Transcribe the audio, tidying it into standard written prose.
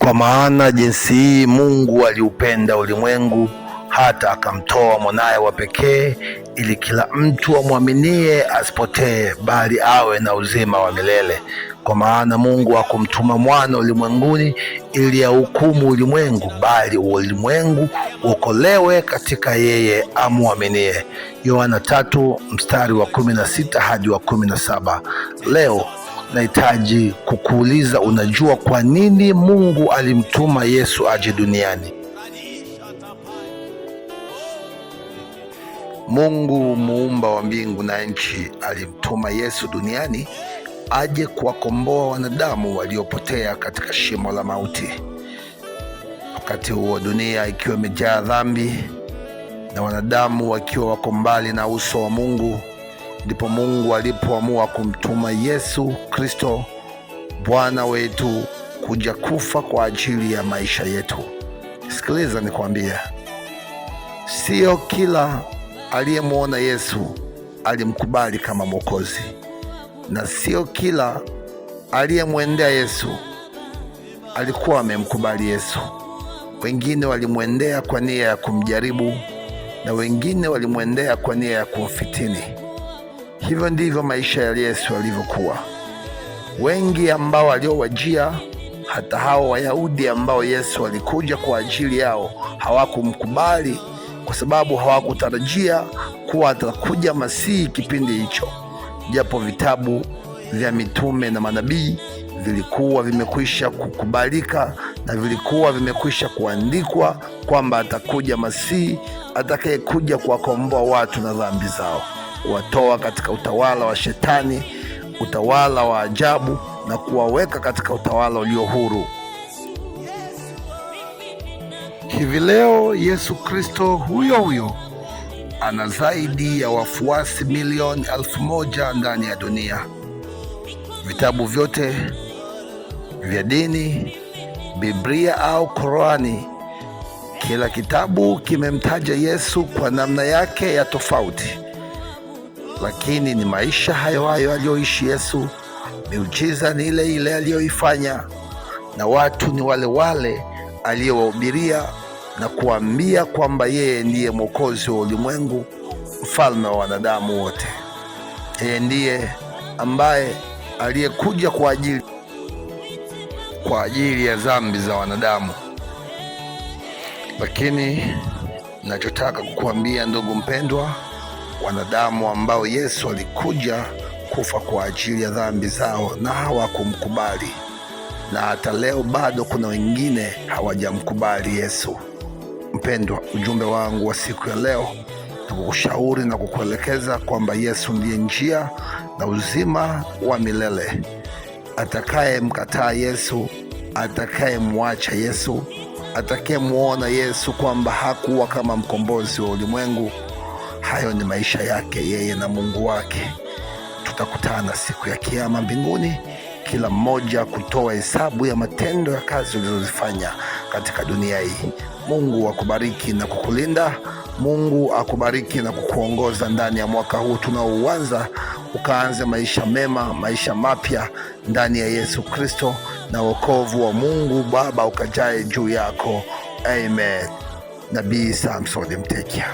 Kwa maana jinsi hii Mungu aliupenda ulimwengu hata akamtoa mwanaye wa pekee, ili kila mtu amwaminie asipotee, bali awe na uzima wa milele. Kwa maana Mungu hakumtuma mwana ulimwenguni ili ahukumu ulimwengu, bali ulimwengu uokolewe katika yeye amwaminie. Yohana 3:16 hadi 17. Leo nahitaji kukuuliza, unajua kwa nini Mungu alimtuma Yesu aje duniani? Mungu muumba wa mbingu na nchi alimtuma Yesu duniani aje kuwakomboa wanadamu waliopotea katika shimo la mauti. Wakati huo dunia ikiwa imejaa dhambi na wanadamu wakiwa wako mbali na uso wa Mungu, ndipo Mungu alipoamua kumtuma Yesu Kristo Bwana wetu kuja kufa kwa ajili ya maisha yetu. Sikiliza nikwambie, sio kila aliyemwona Yesu alimkubali kama Mwokozi, na sio kila aliyemwendea Yesu alikuwa amemkubali Yesu. Wengine walimwendea kwa nia ya kumjaribu, na wengine walimwendea kwa nia ya kumfitini. Hivyo ndivyo maisha ya Yesu yalivyokuwa. Wengi ambao aliowajia, hata hao Wayahudi ambao Yesu alikuja kwa ajili yao, hawakumkubali kwa sababu hawakutarajia kuwa atakuja Masihi kipindi hicho, japo vitabu vya mitume na manabii vilikuwa vimekwisha kukubalika na vilikuwa vimekwisha kuandikwa kwamba atakuja Masihi atakayekuja kuwakomboa watu na dhambi zao, kuwatoa katika utawala wa Shetani, utawala wa ajabu, na kuwaweka katika utawala ulio huru. Hivi leo Yesu Kristo huyo ana zaidi ya wafuasi milioni 1,000 ndani ya dunia. Vitabu vyote vya dini, Biblia au Qurani, kila kitabu kimemtaja Yesu kwa namna yake ya tofauti, lakini ni maisha hayo aliyoishi Yesu. Miujiza ni ile ile aliyoifanya, na watu ni wale wale aliyowahubiria na kuambia kwamba yeye ndiye Mwokozi wa ulimwengu, mfalme wa wanadamu wote. Yeye ndiye ambaye aliyekuja kwa ajili ya dhambi za wanadamu. Lakini nachotaka kukuambia ndugu mpendwa, wanadamu ambao Yesu alikuja kufa kwa ajili ya dhambi zao na hawakumkubali, na hata leo bado kuna wengine hawajamkubali Yesu. Mpendwa, ujumbe wangu wa siku ya leo ni kukushauri na kukuelekeza kwamba Yesu ndiye njia na uzima wa milele. Atakayemkataa Yesu, atakayemwacha Yesu, atakayemwona Yesu kwamba hakuwa kama mkombozi wa ulimwengu, hayo ni maisha yake yeye na Mungu wake. Tutakutana siku ya Kiyama mbinguni, kila mmoja kutoa hesabu ya matendo ya kazi ulizozifanya katika dunia hii. Mungu akubariki na kukulinda. Mungu akubariki na kukuongoza ndani ya mwaka huu tunaouanza, ukaanze maisha mema, maisha mapya ndani ya Yesu Kristo, na wokovu wa Mungu Baba ukajae juu yako. Amen. Nabii Samson Mtekia.